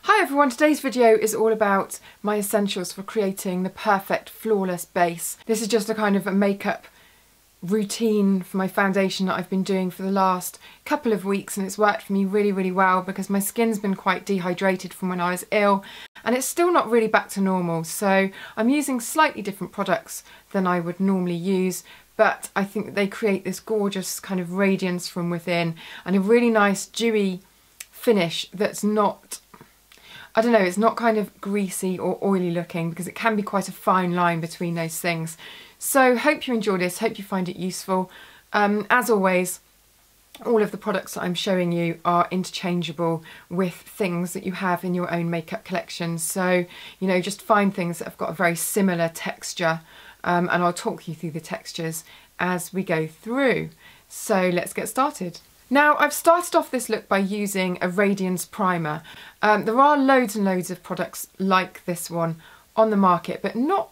Hi everyone, today's video is all about my essentials for creating the perfect flawless base. This is just a kind of a makeup routine for my foundation that I've been doing for the last couple of weeks, and it's worked for me really well because my skin's been quite dehydrated from when I was ill and it's still not really back to normal. So I'm using slightly different products than I would normally use, but I think that they create this gorgeous kind of radiance from within and a really nice dewy finish that's not, I don't know, it's not kind of greasy or oily looking, because it can be quite a fine line between those things. So hope you enjoy this, hope you find it useful. As always, all of the products that I'm showing you are interchangeable with things that you have in your own makeup collection. So, you know, just find things that have got a very similar texture, and I'll talk you through the textures as we go through. So let's get started. Now, I've started off this look by using a Radiance primer. There are loads and loads of products like this one on the market, but not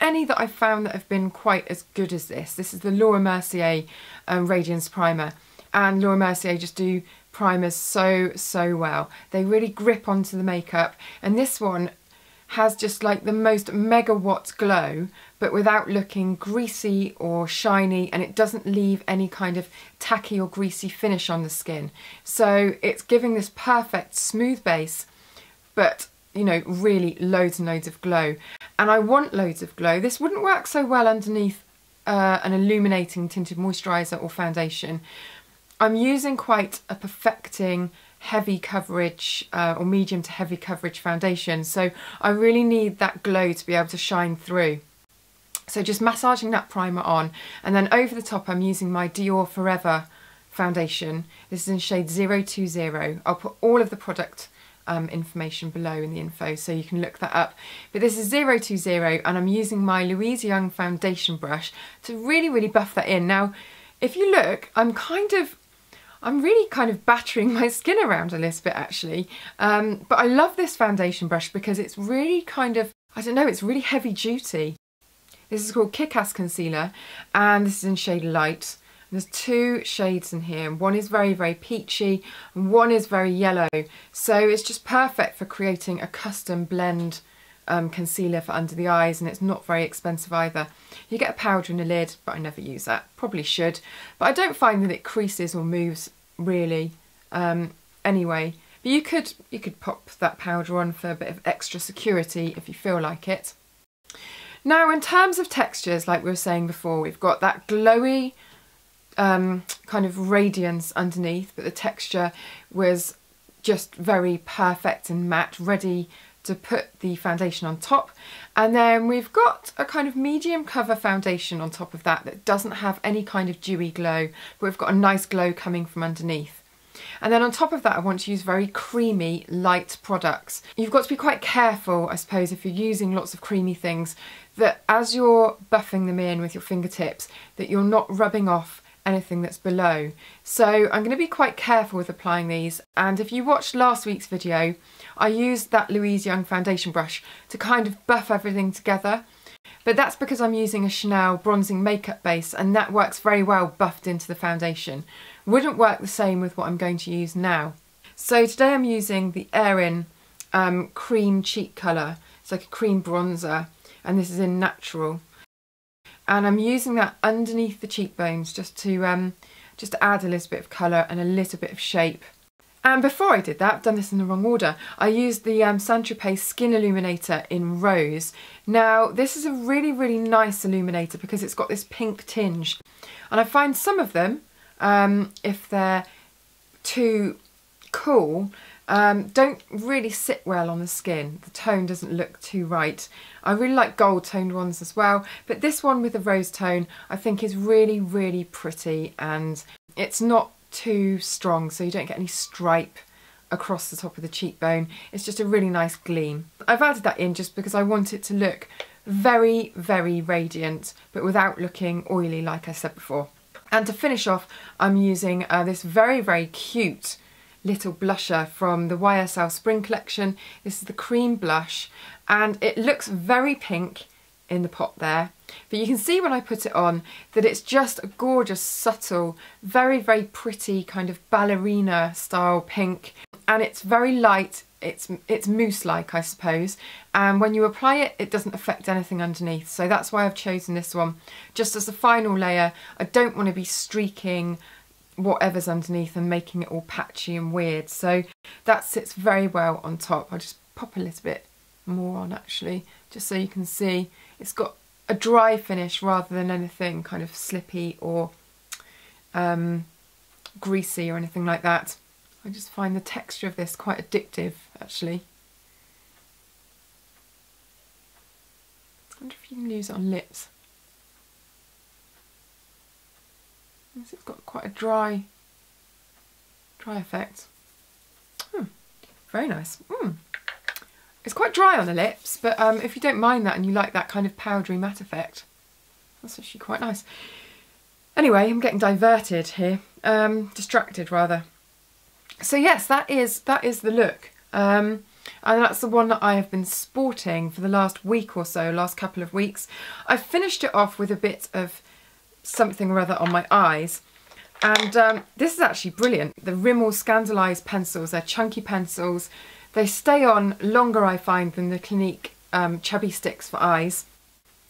any that I've found that have been quite as good as this. This is the Laura Mercier Radiance primer, and Laura Mercier just do primers so well. They really grip onto the makeup, and this one has just like the most megawatt glow, but without looking greasy or shiny, and it doesn't leave any kind of tacky or greasy finish on the skin. So it's giving this perfect smooth base, but you know, really loads and loads of glow. And I want loads of glow. This wouldn't work so well underneath an illuminating tinted moisturiser or foundation. I'm using quite a perfecting heavy coverage or medium to heavy coverage foundation, so I really need that glow to be able to shine through. So just massaging that primer on, and then over the top I'm using my Dior Forever foundation. This is in shade 020. I'll put all of the product information below in the info so you can look that up, but this is 020, and I'm using my Louise Young foundation brush to really buff that in. Now if you look, I'm really kind of battering my skin around a little bit actually, but I love this foundation brush because it's really kind of, I don't know, it's really heavy duty. This is called Kick-Ass Concealer, and this is in shade Light. There's two shades in here, and one is very peachy and one is very yellow, so it's just perfect for creating a custom blend concealer for under the eyes, and it's not very expensive either. You get a powder in the lid, but I never use that. Probably should, but I don't find that it creases or moves really anyway. But you could pop that powder on for a bit of extra security if you feel like it. Now in terms of textures, like we were saying before, we've got that glowy kind of radiance underneath, but the texture was just very perfect and matte, ready to put the foundation on top. And then we've got a kind of medium cover foundation on top of that doesn't have any kind of dewy glow, but we've got a nice glow coming from underneath. And then on top of that I want to use very creamy light products. You've got to be quite careful, I suppose, if you're using lots of creamy things, that as you're buffing them in with your fingertips, that you're not rubbing off anything that's below. So I'm going to be quite careful with applying these, and if you watched last week's video, I used that Louise Young foundation brush to kind of buff everything together, but that's because I'm using a Chanel bronzing makeup base, and that works very well buffed into the foundation. Wouldn't work the same with what I'm going to use now. So today I'm using the Airy-light cream cheek colour. It's like a cream bronzer, and this is in Natural. And I'm using that underneath the cheekbones just to add a little bit of colour and a little bit of shape. And before I did that, I've done this in the wrong order, I used the Saint-Tropez Skin Illuminator in Rose. Now this is a really nice illuminator because it's got this pink tinge, and I find some of them, if they're too cool, don't really sit well on the skin. The tone doesn't look too right. I really like gold toned ones as well, but this one with the rose tone I think is really pretty, and it's not too strong, so you don't get any stripe across the top of the cheekbone. It's just a really nice gleam. I've added that in just because I want it to look very radiant, but without looking oily like I said before. And to finish off, I'm using this very cute little blusher from the YSL Spring collection. This is the cream blush, and it looks very pink in the pot there, but you can see when I put it on that it's just a gorgeous, subtle, very pretty kind of ballerina style pink, and it's very light. it's mousse-like, I suppose, and when you apply it, it doesn't affect anything underneath. So that's why I've chosen this one just as the final layer. I don't want to be streaking whatever's underneath and making it all patchy and weird. So that sits very well on top. I'll just pop a little bit more on actually, just so you can see it's got a dry finish rather than anything kind of slippy or greasy or anything like that. I just find the texture of this quite addictive actually. I wonder if you can use it on lips. It's got quite a dry effect. Very nice. It's quite dry on the lips, but if you don't mind that and you like that kind of powdery matte effect, that's actually quite nice. Anyway, I'm getting diverted here, distracted rather. So yes, that is the look, and that's the one that I have been sporting for the last week or so, last couple of weeks. I've finished it off with a bit of something or other on my eyes, and this is actually brilliant. The Rimmel Scandalised pencils, they're chunky pencils. They stay on longer, I find, than the Clinique chubby sticks for eyes.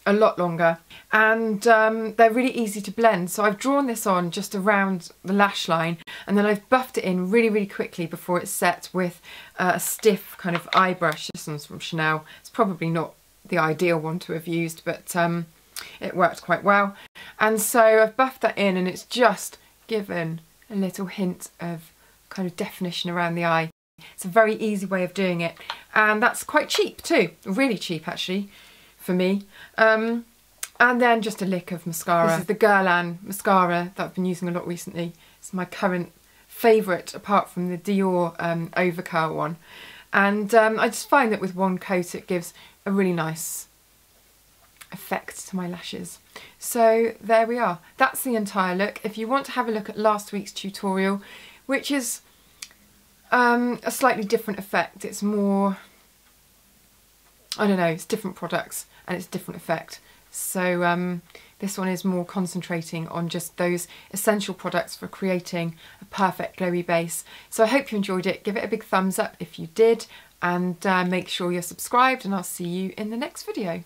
A lot longer, and they're really easy to blend. So I've drawn this on just around the lash line, and then I've buffed it in really quickly before it's set with a stiff kind of eye brush. This one's from Chanel. It's probably not the ideal one to have used, but it worked quite well. And so I've buffed that in, and it's just given a little hint of kind of definition around the eye. It's a very easy way of doing it, and that's quite cheap too, really cheap actually for me. And then just a lick of mascara. This is the Guerlain mascara that I've been using a lot recently. It's my current favourite apart from the Dior overcurl one, and I just find that with one coat it gives a really nice effect to my lashes. So there we are, that's the entire look. If you want to have a look at last week's tutorial, which is a slightly different effect, it's more, I don't know, it's different products and it's different effect. So this one is more concentrating on just those essential products for creating a perfect glowy base. So I hope you enjoyed it. Give it a big thumbs up if you did, and make sure you're subscribed, and I'll see you in the next video.